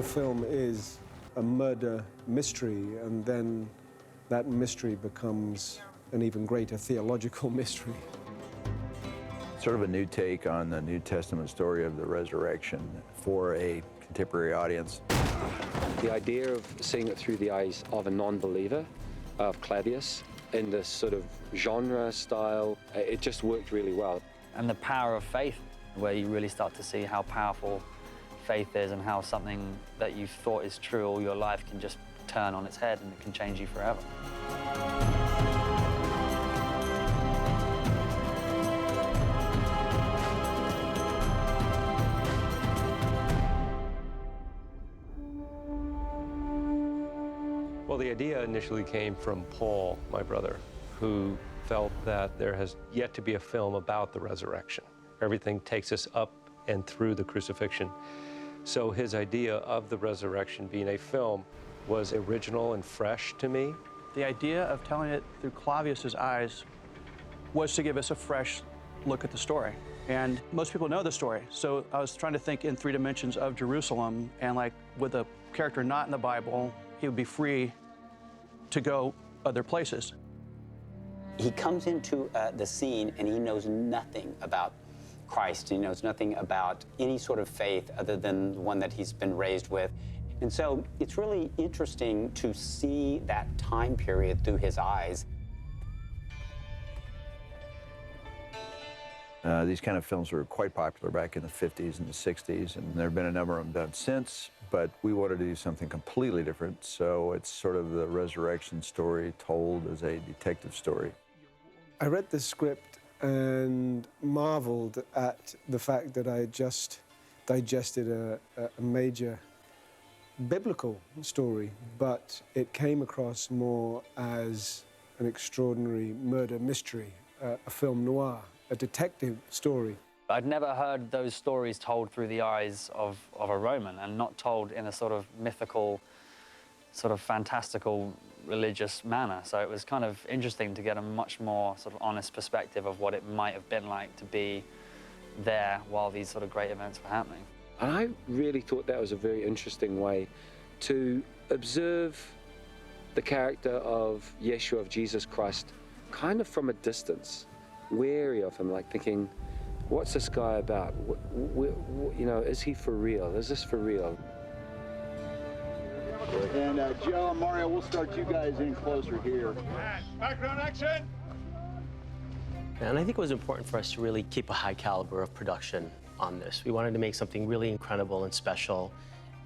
film is a murder mystery, and then that mystery becomes an even greater theological mystery. Sort of a new take on the New Testament story of the resurrection for a contemporary audience. The idea of seeing it through the eyes of a non-believer, of Claudius, in this sort of genre style, it just worked really well. And the power of faith, where you really start to see how powerful faith is and how something that you thought is true all your life can just turn on its head and it can change you forever. Well, the idea initially came from Paul, my brother, who felt that there has yet to be a film about the resurrection. Everything takes us up and through the crucifixion. So his idea of the resurrection being a film was original and fresh to me. The idea of telling it through Claudius's eyes was to give us a fresh look at the story. And most people know the story, so I was trying to think in 3 dimensions of Jerusalem, and like with a character not in the Bible, he would be free to go other places. He comes into the scene and he knows nothing about Christ. He knows nothing about any sort of faith other than the one that he's been raised with. And so it's really interesting to see that time period through his eyes. These kind of films were quite popular back in the 50s and the 60s, and there have been a number of them done since, but we wanted to do something completely different, so it's sort of the resurrection story told as a detective story. I read the script and marveled at the fact that I had just digested a major biblical story, but it came across more as an extraordinary murder mystery, a film noir, a detective story. I'd never heard those stories told through the eyes of a Roman, and not told in a sort of mythical, sort of fantastical religious manner. So it was kind of interesting to get a much more sort of honest perspective of what it might have been like to be there while these sort of great events were happening. And I really thought that was a very interesting way to observe the character of Yeshua, of Jesus Christ, kind of from a distance, wary of him, like thinking, what's this guy about? You know, is he for real? Is this for real? And Joe and Mario, we'll start you guys in closer here. Background action! And I think it was important for us to really keep a high caliber of production on this. We wanted to make something really incredible and special.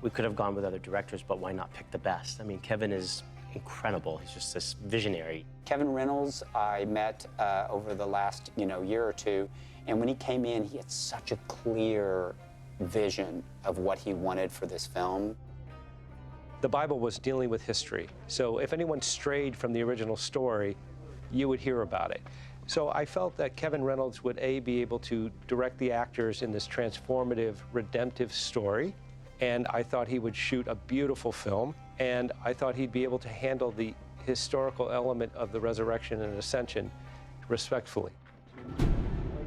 We could have gone with other directors, but why not pick the best? I mean, Kevin is incredible. He's just this visionary. Kevin Reynolds, I met over the last year or two, and when he came in, he had such a clear vision of what he wanted for this film. The Bible was dealing with history, so if anyone strayed from the original story, you would hear about it. So I felt that Kevin Reynolds would be able to direct the actors in this transformative, redemptive story, and I thought he would shoot a beautiful film, and I thought he'd be able to handle the historical element of the resurrection and ascension respectfully.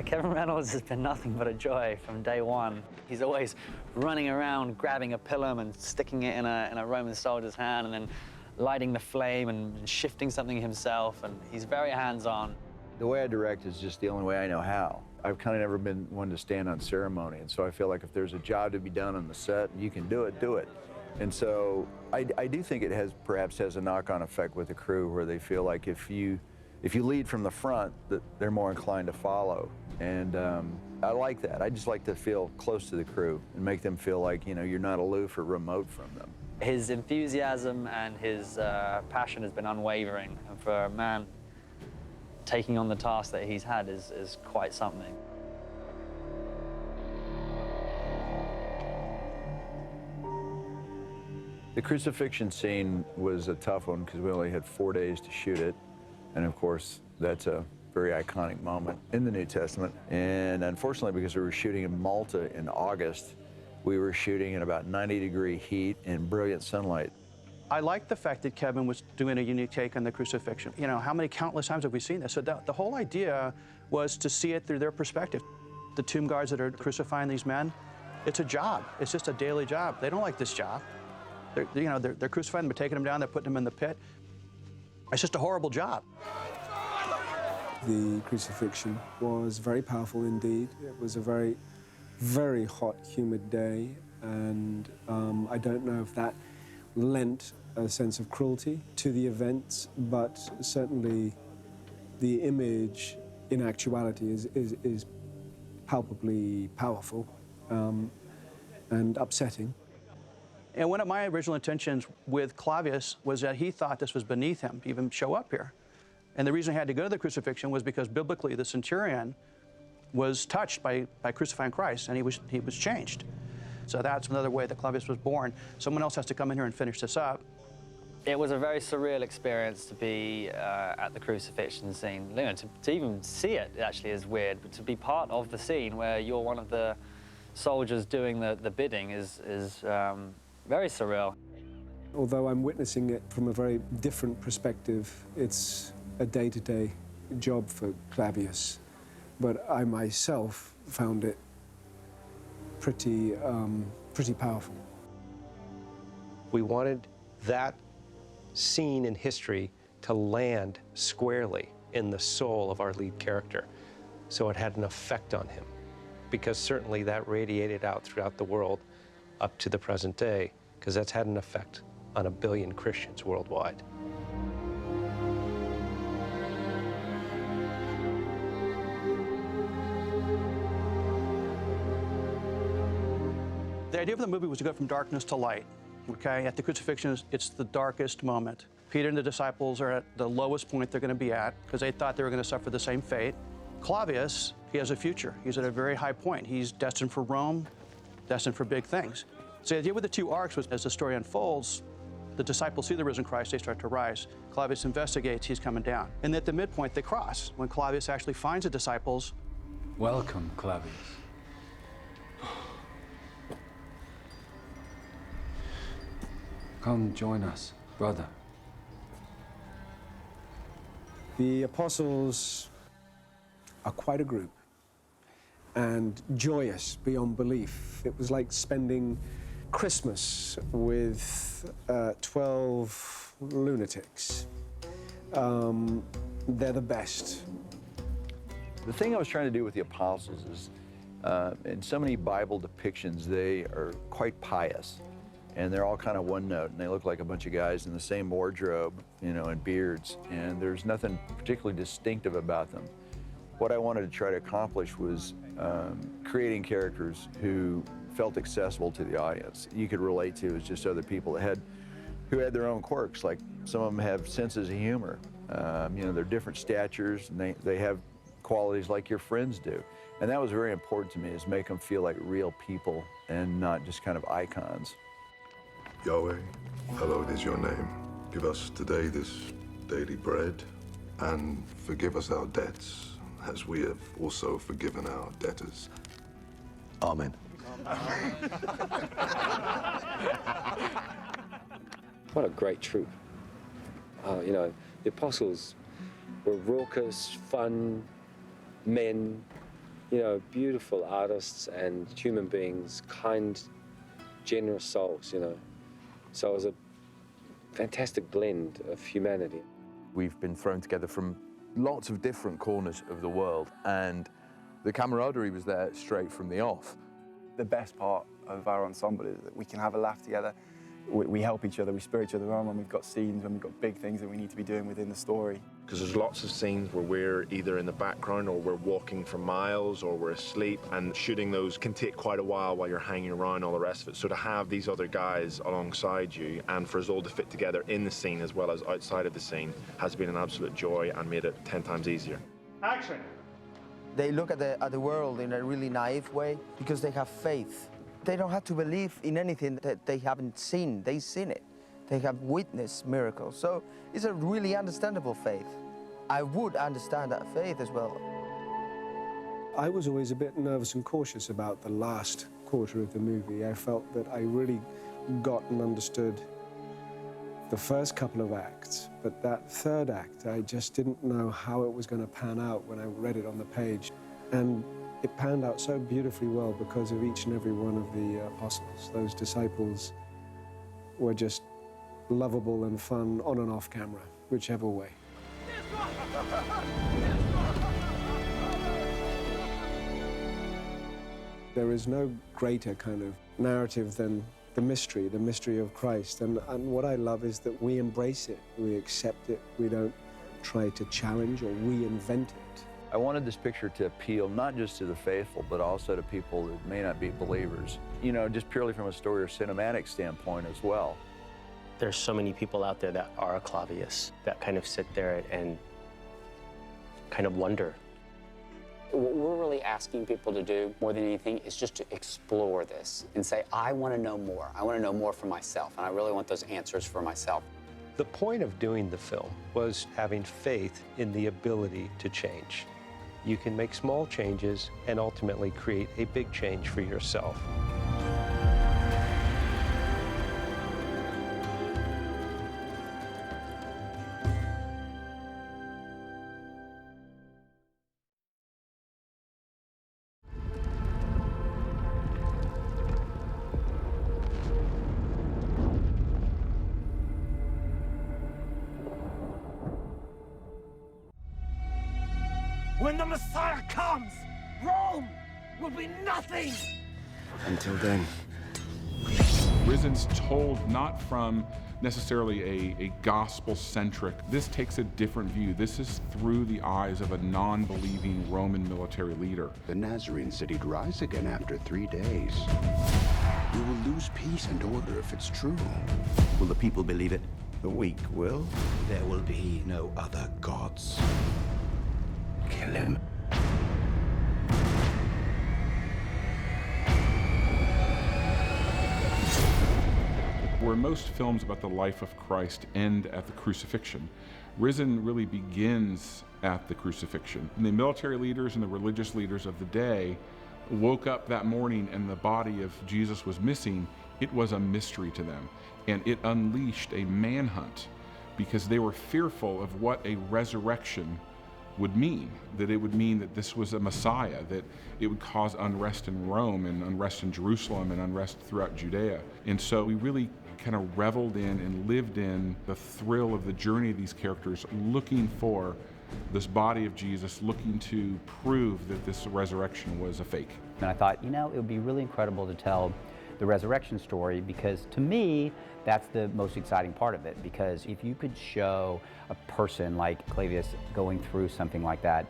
Kevin Reynolds has been nothing but a joy from day one. He's always running around, grabbing a pilum and sticking it in a Roman soldier's hand, and then lighting the flame and shifting something himself, and he's very hands-on. The way I direct is just the only way I know how. I've kind of never been one to stand on ceremony, and so I feel like if there's a job to be done on the set and you can do it, do it. And so I do think it perhaps has a knock-on effect with the crew, where they feel like if you lead from the front, that they're more inclined to follow. And I like that. I just like to feel close to the crew and make them feel like, you're not aloof or remote from them. His enthusiasm and his passion has been unwavering, and for a man taking on the task that he's had is quite something. The crucifixion scene was a tough one because we only had 4 days to shoot it. And of course, that's a very iconic moment in the New Testament. And unfortunately, because we were shooting in Malta in August, we were shooting in about 90-degree heat and brilliant sunlight. I liked the fact that Kevin was doing a unique take on the crucifixion. How many countless times have we seen this? So the whole idea was to see it through their perspective. The tomb guards that are crucifying these men, it's a job. It's just a daily job. They don't like this job. They're crucifying them, taking them down, they're putting them in the pit. It's just a horrible job. The crucifixion was very powerful indeed. It was a very, very hot, humid day, and I don't know if that lent a sense of cruelty to the events, but certainly the image in actuality is palpably powerful and upsetting. And one of my original intentions with Clavius was that he thought this was beneath him to even show up here. And the reason I had to go to the crucifixion was because biblically the centurion was touched by crucifying Christ, and he was changed. So that's another way that Clavius was born. Someone else has to come in here and finish this up. It was a very surreal experience to be at the crucifixion scene. You know, to even see it actually is weird, but to be part of the scene where you're one of the soldiers doing the bidding is very surreal. Although I'm witnessing it from a very different perspective, it's a day-to-day job for Clavius, but I myself found it pretty powerful. We wanted that scene in history to land squarely in the soul of our lead character, so it had an effect on him, because certainly that radiated out throughout the world up to the present day, because that's had an effect on 1 billion Christians worldwide. The idea of the movie was to go from darkness to light. Okay, at the crucifixion, it's the darkest moment. Peter and the disciples are at the lowest point they're going to be at because they thought they were going to suffer the same fate. Clavius, he has a future. He's at a very high point. He's destined for Rome, destined for big things. So the idea with the two arcs was, as the story unfolds, the disciples see the risen Christ, they start to rise. Clavius investigates, he's coming down. And at the midpoint, they cross. When Clavius actually finds the disciples. Welcome, Clavius. Come join us, brother. The apostles are quite a group and joyous beyond belief. It was like spending Christmas with 12 lunatics. They're the best. The thing I was trying to do with the apostles is, in so many Bible depictions, they are quite pious. And they're all kind of one note, and they look like a bunch of guys in the same wardrobe, you know, and beards, and there's nothing particularly distinctive about them. What I wanted to try to accomplish was creating characters who felt accessible to the audience. You could relate to as just other people who had their own quirks. Like some of them have senses of humor. You know, they're different statures, and they have qualities like your friends do. And that was very important to me, is make them feel like real people and not just kind of icons. Yahweh, hallowed is your name. Give us today this daily bread, and forgive us our debts, as we have also forgiven our debtors. Amen. What a great troop. You know, the apostles were raucous, fun men, you know, beautiful artists and human beings, kind, generous souls, you know. So it was a fantastic blend of humanity. We've been thrown together from lots of different corners of the world, and the camaraderie was there straight from the off. The best part of our ensemble is that we can have a laugh together. We help each other, we spur each other on when we've got scenes, when we've got big things that we need to be doing within the story. Because there's lots of scenes where we're either in the background or we're walking for miles or we're asleep, and shooting those can take quite a while you're hanging around, all the rest of it. So to have these other guys alongside you and for us all to fit together in the scene as well as outside of the scene has been an absolute joy and made it 10 times easier. Action! They look at the world in a really naive way because they have faith. They don't have to believe in anything that they haven't seen. They've seen it. They have witnessed miracles. So it's a really understandable faith. I would understand that faith as well. I was always a bit nervous and cautious about the last quarter of the movie. I felt that I really got and understood the first couple of acts, but that third act, I just didn't know how it was going to pan out when I read it on the page. And it panned out so beautifully well because of each and every one of the apostles. Those disciples were just lovable and fun on and off camera, whichever way. There is no greater kind of narrative than the mystery of Christ. And what I love is that we embrace it, we accept it, we don't try to challenge or reinvent it. I wanted this picture to appeal not just to the faithful, but also to people that may not be believers. You know, just purely from a story or cinematic standpoint as well. There's so many people out there that are a Clavius, that kind of sit there and kind of wonder. What we're really asking people to do more than anything is just to explore this and say, I want to know more. I want to know more for myself, and I really want those answers for myself. The point of doing the film was having faith in the ability to change. You can make small changes and ultimately create a big change for yourself. When the Messiah comes, Rome will be nothing! Until then. Risen's told not from necessarily a gospel-centric. This takes a different view. This is through the eyes of a non-believing Roman military leader. The Nazarene said he'd rise again after 3 days. We will lose peace and order if it's true. Will the people believe it? The weak will. There will be no other gods. Kill him. Where most films about the life of Christ end at the crucifixion, Risen really begins at the crucifixion. And the military leaders and the religious leaders of the day woke up that morning and the body of Jesus was missing. It was a mystery to them, and it unleashed a manhunt because they were fearful of what a resurrection would mean, that it would mean that this was a Messiah, that it would cause unrest in Rome and unrest in Jerusalem and unrest throughout Judea. And so we really kind of reveled in and lived in the thrill of the journey of these characters, looking for this body of Jesus, looking to prove that this resurrection was a fake. And I thought, you know, it would be really incredible to tell the resurrection story, because to me, that's the most exciting part of it. Because if you could show a person like Clavius going through something like that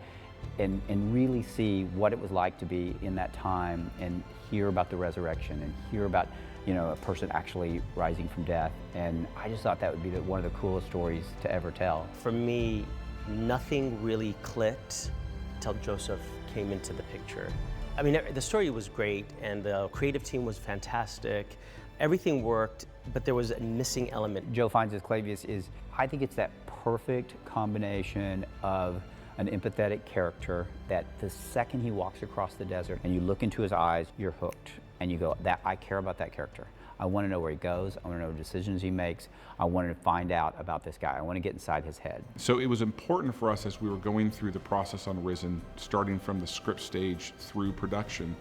and really see what it was like to be in that time and hear about the resurrection and hear about, you know, a person actually rising from death. And I just thought that would be one of the coolest stories to ever tell. For me, nothing really clicked until Joseph came into the picture. I mean, the story was great and the creative team was fantastic. Everything worked, but there was a missing element. Joe finds as Clavius is, I think it's that perfect combination of an empathetic character that the second he walks across the desert and you look into his eyes, you're hooked. And you go, I care about that character. I want to know where he goes. I want to know the decisions he makes. I wanted to find out about this guy. I want to get inside his head. So it was important for us as we were going through the process on Risen, starting from the script stage through production,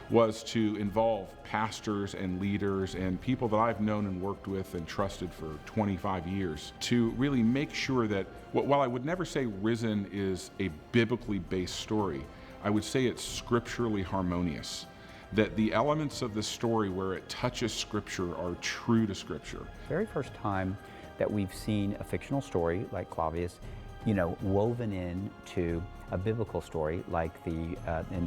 was to involve pastors and leaders and people that I've known and worked with and trusted for 25 years to really make sure that, while I would never say Risen is a biblically based story, I would say it's scripturally harmonious. That the elements of the story where it touches Scripture are true to Scripture. Very first time that we've seen a fictional story like Clavius, you know, woven into a biblical story like in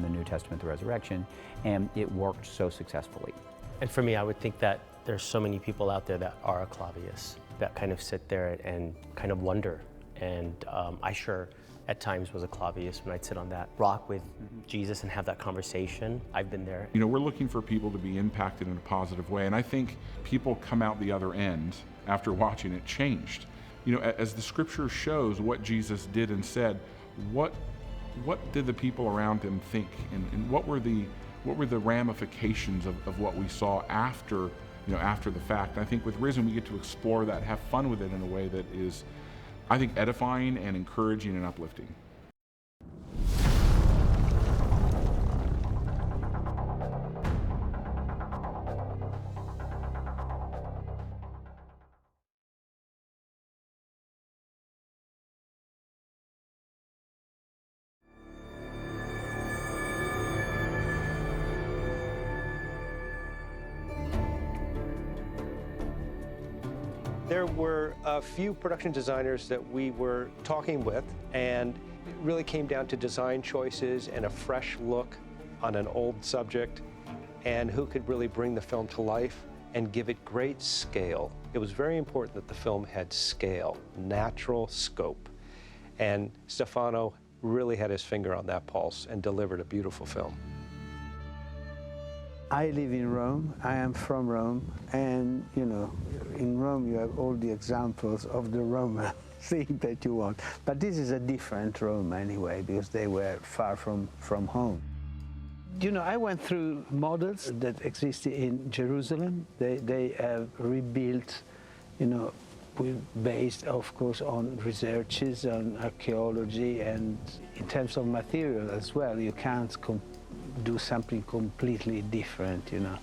the New Testament, the resurrection, and it worked so successfully. And for me, I would think that there's so many people out there that are a Clavius, that kind of sit there and kind of wonder. And I sure at times was a Clavius when I'd sit on that rock with Jesus and have that conversation. I've been there. You know, we're looking for people to be impacted in a positive way, and I think people come out the other end after watching it changed. You know, as the scripture shows what Jesus did and said, what did the people around him think, and what were the ramifications of what we saw after the fact? And I think with Risen we get to explore that, have fun with it in a way that is, I think, edifying and encouraging and uplifting. There were a few production designers that we were talking with, and it really came down to design choices and a fresh look on an old subject, and who could really bring the film to life and give it great scale. It was very important that the film had scale, natural scope. And Stefano really had his finger on that pulse and delivered a beautiful film. I live in Rome, I am from Rome, and you know, in Rome you have all the examples of the Roman thing that you want. But this is a different Rome anyway, because they were far from home. You know, I went through models that existed in Jerusalem. They have rebuilt, you know, based, of course, on researches, on archaeology, and in terms of material as well. You can't do something completely different, you know.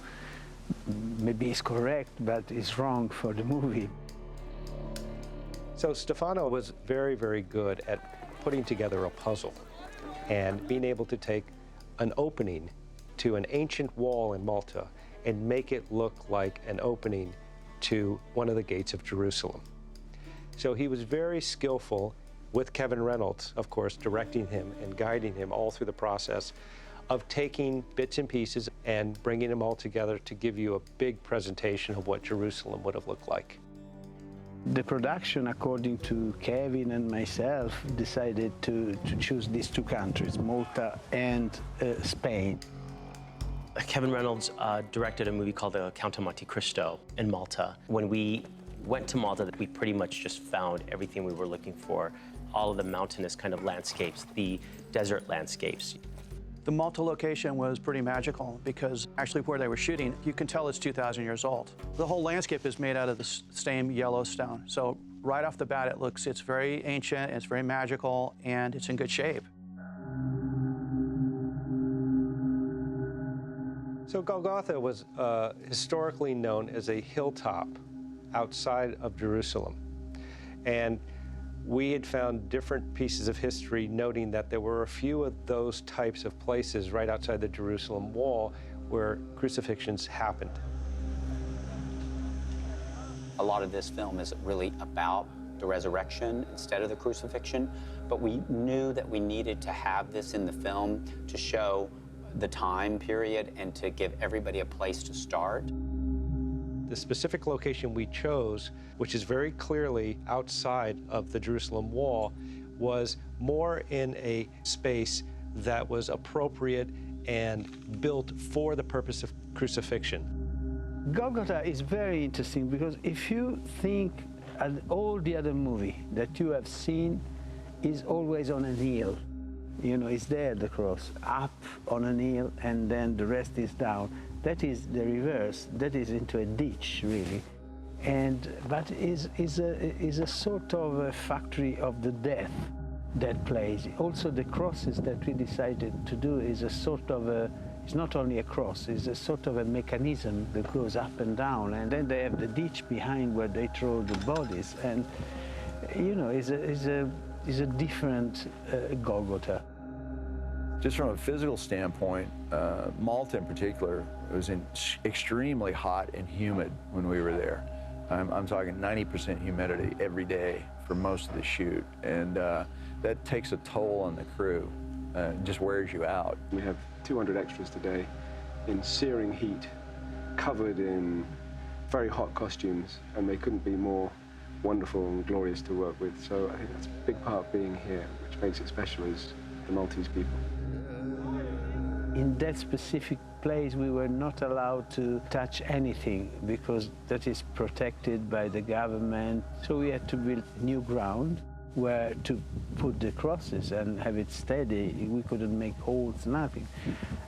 Maybe it's correct, but it's wrong for the movie. So Stefano was very, very good at putting together a puzzle and being able to take an opening to an ancient wall in Malta and make it look like an opening to one of the gates of Jerusalem. So he was very skillful, with Kevin Reynolds, of course, directing him and guiding him all through the process of taking bits and pieces and bringing them all together to give you a big presentation of what Jerusalem would have looked like. The production, according to Kevin and myself, decided to choose these two countries, Malta and Spain. Kevin Reynolds directed a movie called The Count of Monte Cristo in Malta. When we went to Malta, we pretty much just found everything we were looking for, all of the mountainous kind of landscapes, the desert landscapes. The Malta location was pretty magical because actually where they were shooting, you can tell it's 2,000 years old. The whole landscape is made out of the same yellow stone. So right off the bat, it's very ancient, it's very magical, and it's in good shape. So Golgotha was historically known as a hilltop outside of Jerusalem. And we had found different pieces of history noting that there were a few of those types of places right outside the Jerusalem wall where crucifixions happened. A lot of this film is really about the resurrection instead of the crucifixion, but we knew that we needed to have this in the film to show the time period and to give everybody a place to start. The specific location we chose, which is very clearly outside of the Jerusalem wall, was more in a space that was appropriate and built for the purpose of crucifixion. Golgotha is very interesting because if you think all the other movie that you have seen is always on a hill. You know, it's there, the cross, up on a hill, and then the rest is down. That is the reverse. That is into a ditch, really. But is a sort of a factory of the death, that place. Also, the crosses that we decided to do is a sort of it's not only a cross, it's a sort of a mechanism that goes up and down. And then they have the ditch behind where they throw the bodies. And, you know, is a different Golgotha. Just from a physical standpoint, Malta in particular was extremely hot and humid when we were there. I'm talking 90% humidity every day for most of the shoot, and that takes a toll on the crew. Just wears you out. We have 200 extras today in searing heat, covered in very hot costumes, and they couldn't be more wonderful and glorious to work with. So I think that's a big part of being here, which makes it special as the Maltese people. In that specific place, we were not allowed to touch anything because that is protected by the government. So we had to build new ground where to put the crosses and have it steady. We couldn't make holes, nothing.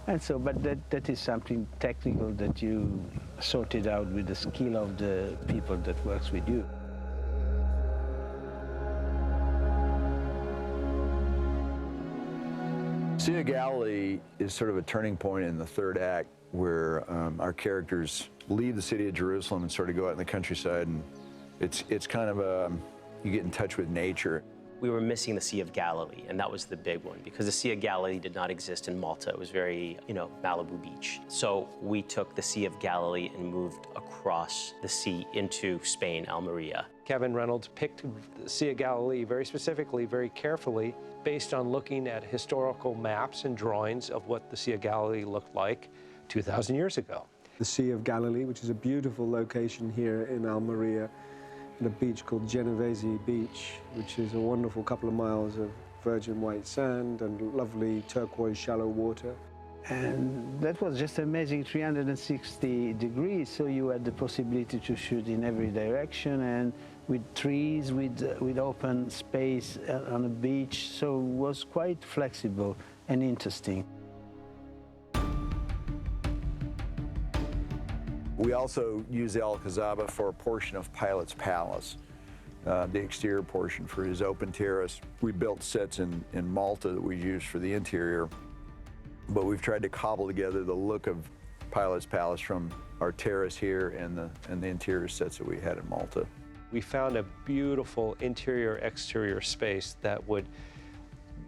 And so, but that is something technical that you sorted out with the skill of the people that works with you. Sea of Galilee is sort of a turning point in the third act where our leave the city of Jerusalem and sort of go out in the countryside, and it's kind of you get in touch with nature. We were missing the Sea of Galilee, and that was the big one, because the Sea of Galilee did not exist in Malta. It was very, Malibu Beach. So we took the Sea of Galilee and moved across the sea into Spain, Almeria. Kevin Reynolds picked the Sea of Galilee very specifically, very carefully, based on looking at historical maps and drawings of what the Sea of Galilee looked like 2,000 years ago. The Sea of Galilee, which is a beautiful location here in Almeria, and a beach called Genovese Beach, which is a wonderful couple of miles of virgin white sand and lovely turquoise shallow water. And that was just amazing, 360 degrees, so you had the possibility to shoot in every direction, and with trees, with open space on a beach, so it was quite flexible and interesting. We also use the Alcazaba for a portion of Pilate's palace, the exterior portion for his open terrace. We built sets in Malta that we used for the interior, but we've tried to cobble together the look of Pilate's palace from our terrace here and the interior sets that we had in Malta. We found a beautiful interior-exterior space that would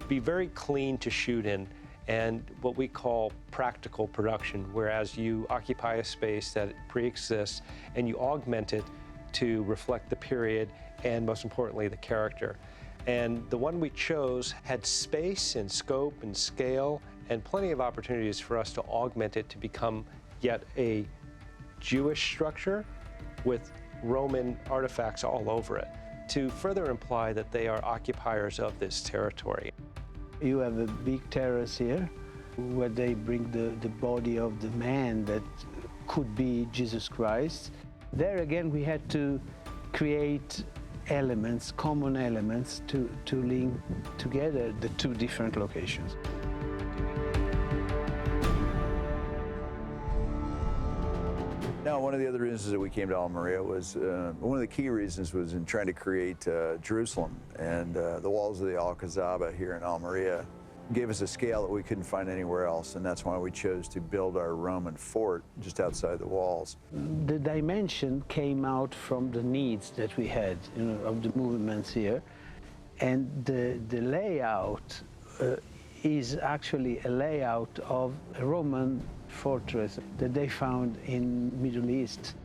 be very clean to shoot in, and what we call practical production, whereas you occupy a space that pre-exists and you augment it to reflect the period and, most importantly, the character. And the one we chose had space and scope and scale and plenty of opportunities for us to augment it to become yet a Jewish structure with Roman artifacts all over it, to further imply that they are occupiers of this territory. You have a big terrace here where they bring the body of the man that could be Jesus Christ. There again, we had to create elements, common elements, to link together the two different locations. Now, one of the other reasons that we came to Almeria was, one of the key reasons was in trying to create Jerusalem, and the walls of the Alcazaba here in Almeria gave us a scale that we couldn't find anywhere else, and that's why we chose to build our Roman fort just outside the walls. The dimension came out from the needs that we had, of the movements here, and the layout is actually a layout of a Roman fortress that they found in Middle East.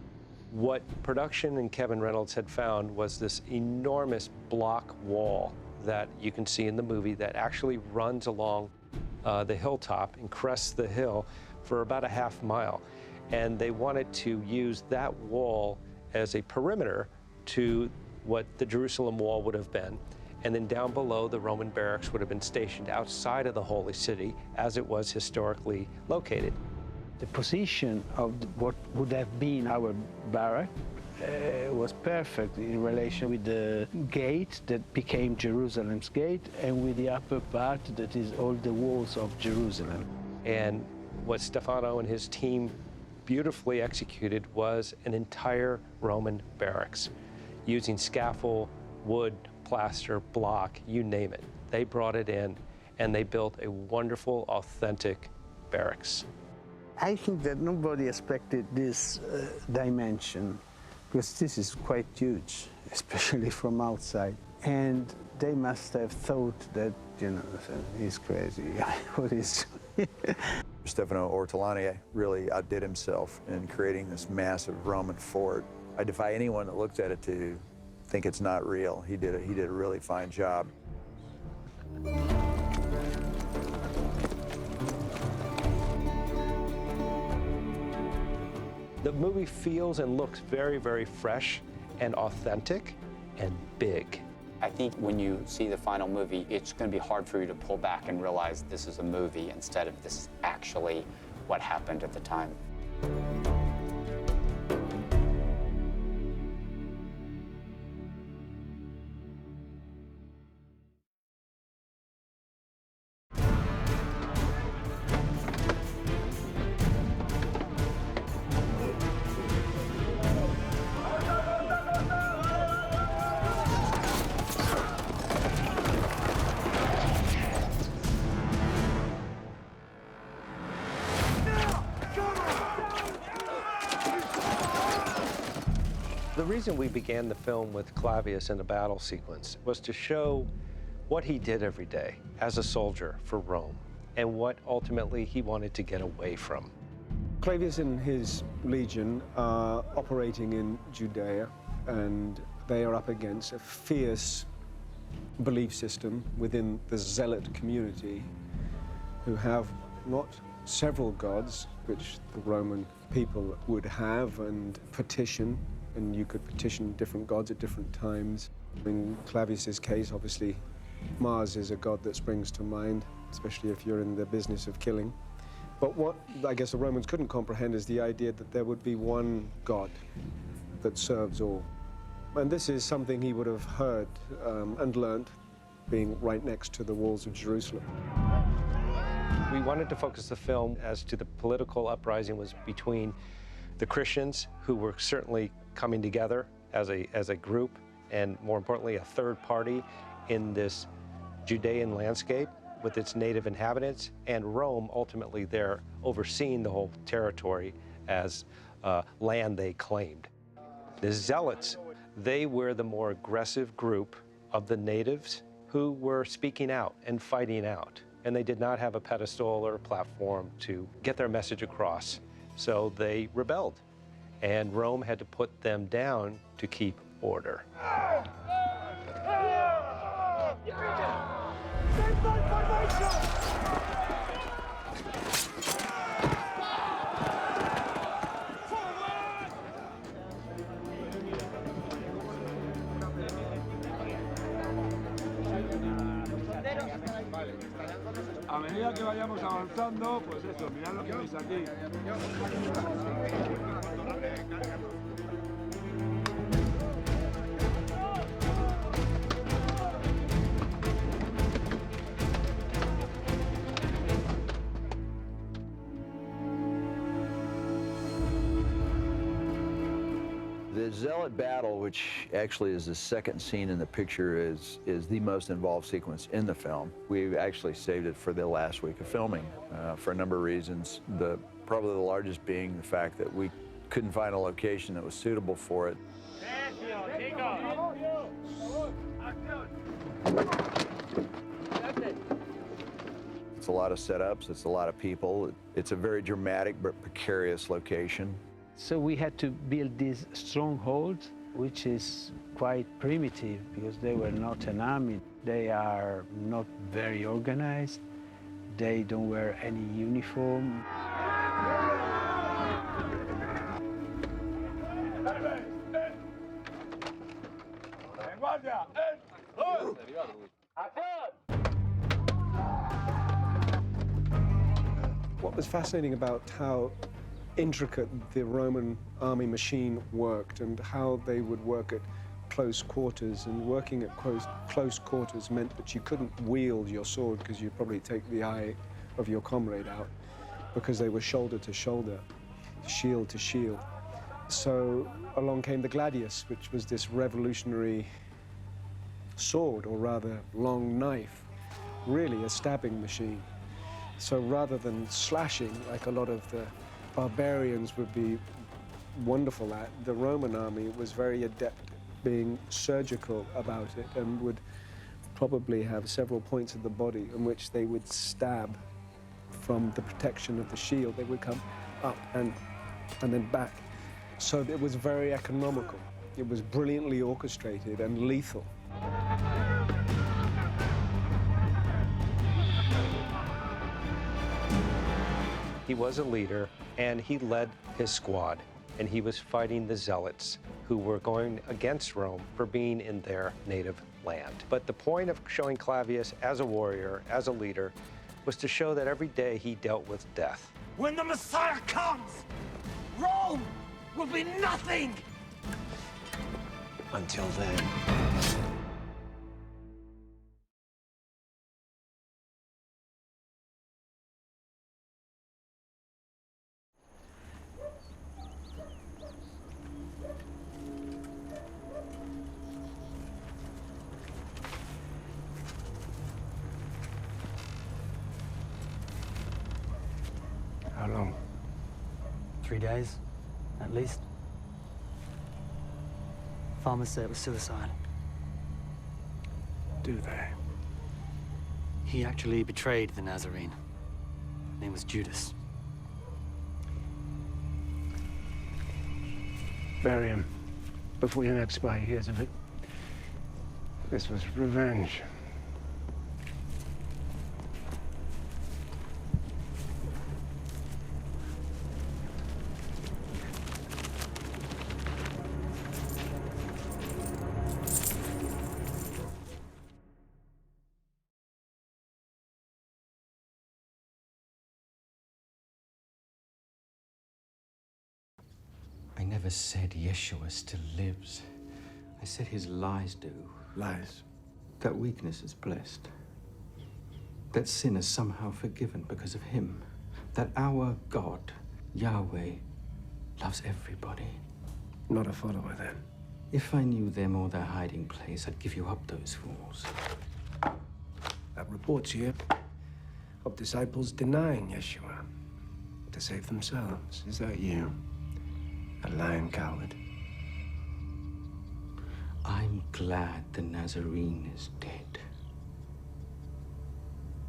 What production and Kevin Reynolds had found was this enormous block wall that you can see in the movie that actually runs along the hilltop and crests the hill for about a half mile. And they wanted to use that wall as a perimeter to what the Jerusalem wall would have been. And then down below, the Roman barracks would have been stationed outside of the Holy City as it was historically located. The position of what would have been our barrack was perfect in relation with the gate that became Jerusalem's gate and with the upper part that is all the walls of Jerusalem. And what Stefano and his team beautifully executed was an entire Roman barracks using scaffold, wood, plaster, block, you name it. They brought it in and they built a wonderful, authentic barracks. I think that nobody expected this dimension, because this is quite huge, especially from outside. And they must have thought that, he's crazy. What is? Stefano Ortolani really outdid himself in creating this massive Roman fort. I defy anyone that looks at it to think it's not real. He did a really fine job. The movie feels and looks very, very fresh and authentic and big. I think when you see the final movie, it's going to be hard for you to pull back and realize this is a movie instead of this is actually what happened at the time. The reason we began the film with Clavius in a battle sequence was to show what he did every day as a soldier for Rome and what ultimately he wanted to get away from. Clavius and his legion are operating in Judea, and they are up against a fierce belief system within the Zealot community, who have not several gods, which the Roman people would have and petition, and you could petition different gods at different times. In Clavius's case, obviously, Mars is a god that springs to mind, especially if you're in the business of killing. But what I guess the Romans couldn't comprehend is the idea that there would be one God that serves all. And this is something he would have heard and learned being right next to the walls of Jerusalem. We wanted to focus the film as to the political uprising was between the Christians, who were certainly coming together as a group, and more importantly, a third party in this Judean landscape with its native inhabitants, and Rome ultimately there overseeing the whole territory as land they claimed. The Zealots, they were the more aggressive group of the natives who were speaking out and fighting out. And they did not have a pedestal or a platform to get their message across. So they rebelled. And Rome had to put them down to keep order. A medida que vayamos avanzando, pues eso, mirad lo que veis aquí. The Zealot battle, which actually is the second scene in the picture, is the most involved sequence in the film. We actually saved it for the last week of filming for a number of reasons. Probably the largest being the fact that we couldn't find a location that was suitable for it. It's a lot of setups, it's a lot of people. It's a very dramatic but precarious location. So we had to build this stronghold, which is quite primitive because they were not an army. They are not very organized. They don't wear any uniform. What was fascinating about how intricate the Roman army machine worked and how they would work at close quarters, and working at close quarters meant that you couldn't wield your sword because you'd probably take the eye of your comrade out, because they were shoulder to shoulder, shield to shield. So along came the gladius, which was this revolutionary sword, or rather long knife, really a stabbing machine. So rather than slashing like a lot of the barbarians would be wonderful at, the Roman army was very adept at being surgical about it, and would probably have several points of the body in which they would stab from the protection of the shield. They would come up and then back. So it was very economical. It was brilliantly orchestrated and lethal. He was a leader, and he led his squad, and he was fighting the Zealots, who were going against Rome for being in their native land. But the point of showing Clavius as a warrior, as a leader, was to show that every day he dealt with death. When the Messiah comes, Rome will be nothing! Until then. How long? 3 days, at least. Farmers say it was suicide. Do they? He actually betrayed the Nazarene. His name was Judas. Bury him before your next spy hears of it. This was revenge. I never said Yeshua still lives. I said his lies do. Lies? That weakness is blessed. That sin is somehow forgiven because of him. That our God, Yahweh, loves everybody. Not a follower, then. If I knew them or their hiding place, I'd give you up those fools. That reports here of disciples denying Yeshua to save themselves. Is that you? A lying coward. I'm glad the Nazarene is dead.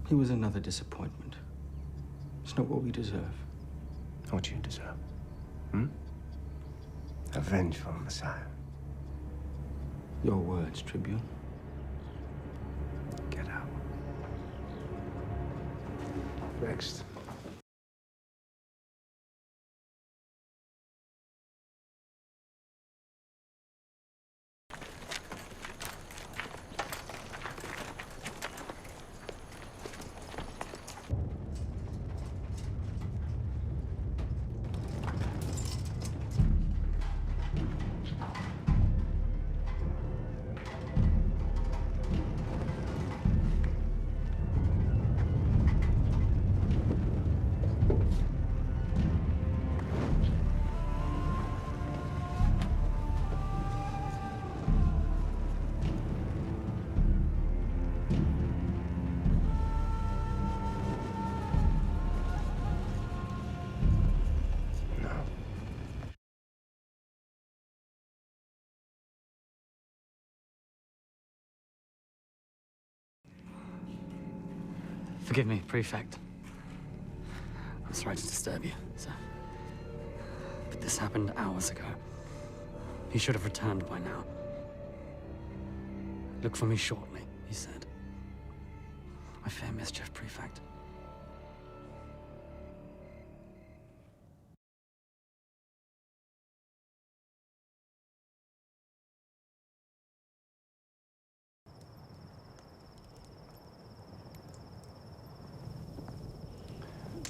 He was another disappointment. It's not what we deserve. What you deserve? A vengeful Messiah. Your words, Tribune. Get out. Next. Forgive me, Prefect. I'm sorry to disturb you, sir. But this happened hours ago. He should have returned by now. Look for me shortly, he said. I fear mischief, Prefect.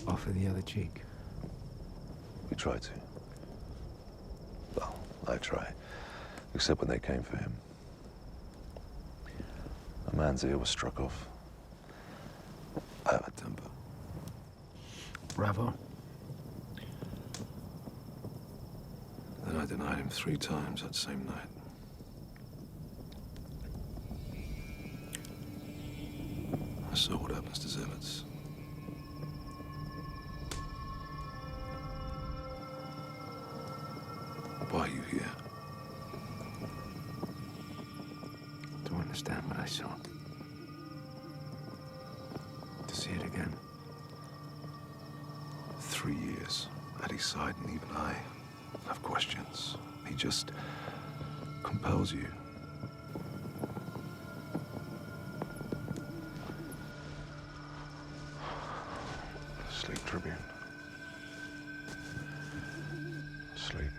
Offer the other cheek. We try to. Well, I try. Except when they came for him. A man's ear was struck off. I have a temper. Bravo. Then I denied him 3 times that same night. I saw what happens to Zealots. Why are you here? To understand what I saw. To see it again. 3 years at his side, and even I have questions. He just compels you. Sleep, Tribune. Sleep.